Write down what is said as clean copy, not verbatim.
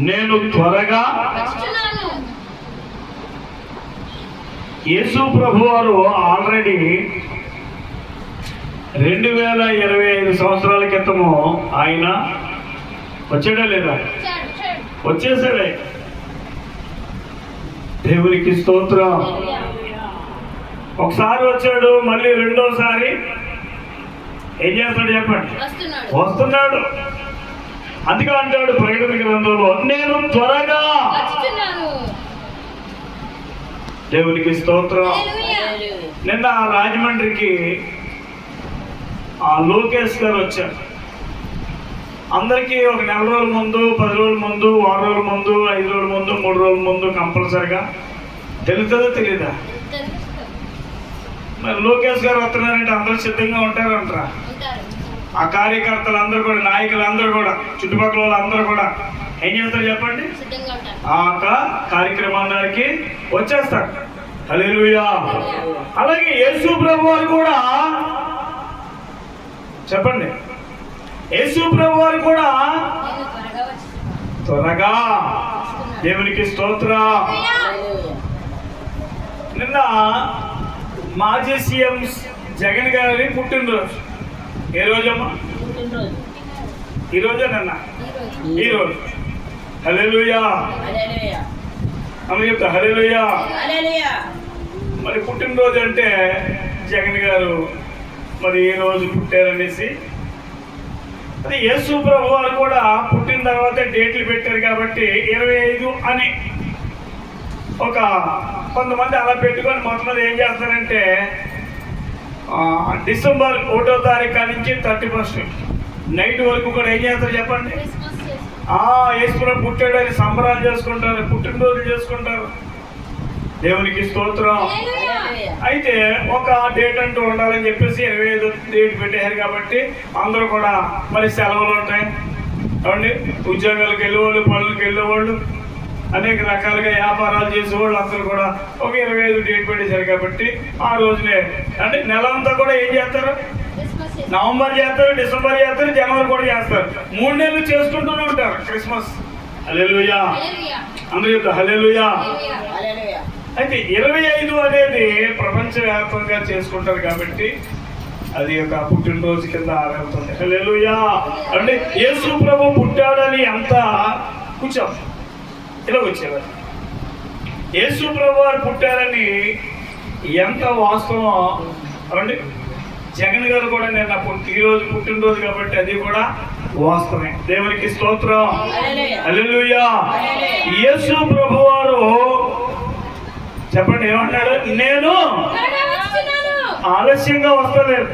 నేను త్వరగా. యేసు ప్రభు వారు ఆల్రెడీ 2025 సంవత్సరాల క్రితము ఆయన వచ్చాడా లేదా? వచ్చేసాడే. దేవునికి స్తోత్రం. ఒకసారి వచ్చాడు, మళ్ళీ రెండోసారి ఏం చేస్తాడు చెప్పండి? వస్తున్నాడు. అందుకే అంటాడు ప్రకటన గ్రంథంలో, నేను త్వరగా. దేవునికి స్తోత్రం. నిన్న రాజమండ్రికి లోకేష్ గారు వచ్చారు. అందరికీ ఒక నెల రోజుల ముందు, 10 రోజుల ముందు, వారం రోజుల ముందు, 5 రోజుల ముందు, 3 రోజుల ముందు కంపల్సరిగా తెలుస్తుందో తెలీదా? మరి లోకేష్ గారు వస్తున్నారంటే అందరూ సిద్ధంగా ఉంటారంటారా? ఆ కార్యకర్తలు అందరూ కూడా, నాయకులు అందరూ కూడా, చుట్టుపక్కల వాళ్ళు అందరూ కూడా ఏం చేస్తారు చెప్పండి? ఆ కార్యక్రమానికి వచ్చేస్తారు. హల్లెలూయా. అలాగే యేసు ప్రభు వారు కూడా చెప్పండి, యేసు ప్రభు వారు కూడా త్వరగా. దేవునికి స్తోత్రం. నిన్న మాజీ సీఎం జగన్ గారి పుట్టినరోజు. ఏ రోజమ్మా? ఈరోజే నిన్న, ఈరోజు. హల్లెలూయా. చెప్తా హల్లెలూయా. మరి పుట్టినరోజు అంటే జగన్ గారు మరి ఏ రోజు పుట్టారనేసి, అది యేసు ప్రభు వారు కూడా పుట్టిన తర్వాత డేట్లు పెట్టారు కాబట్టి 25 అని ఒక కొంతమంది అలా పెట్టుకొని మొత్తం ఏం చేస్తారంటే డిసెంబర్ 1వ తారీఖు నుంచి 31 నైట్ వరకు కూడా ఏం చేస్తారు చెప్పండి? యేసు ప్రభు పుట్టాడని సంబరాలు చేసుకుంటారు, పుట్టినరోజులు చేసుకుంటారు. దేవునికి స్తోత్రం. అయితే ఒక డేట్ అంటూ ఉండాలని చెప్పేసి 25 డేట్ పెట్టారు కాబట్టి అందరూ కూడా మరి సెలవులు ఉంటాయి అవండి. ఉద్యోగాలకు వెళ్ళేవాళ్ళు, పనులకు వెళ్ళేవాళ్ళు, అనేక రకాలుగా వ్యాపారాలు చేసేవాళ్ళు అందరూ కూడా ఒక 25 డేట్ పెట్టేశారు కాబట్టి ఆ రోజునే అంటే నెల అంతా కూడా ఏం చేస్తారు? నవంబర్ చేస్తారు, డిసెంబర్ చేస్తారు, జనవరి కూడా చేస్తారు. 3 నెలలు చేసుకుంటూనే ఉంటారు క్రిస్మస్. హల్లెలూయా. అందరూ చెప్తారు హల్లెలూయా. అయితే 25 అనేది ప్రపంచవ్యాప్తంగా చేసుకుంటారు కాబట్టి అది ఒక పుట్టినరోజు కింద ఆరంభవుతుంది. హల్లెలూయా. అంటే యేసు ప్రభు పుట్టాడని అంత కూర్చోం ఇలా వచ్చేవారు. యేసు ప్రభు వారు పుట్టారని ఎంత వాస్తవం అవండి. జగన్ గారు కూడా నిన్న ఈరోజు పుట్టినరోజు కాబట్టి అది కూడా వాస్తవమే. దేవునికి స్తోత్రం. హల్లెలూయా. యేసు ప్రభు వారు చెప్పండి ఏమంటాడు? నేను ఆలస్యంగా వస్తలేదు.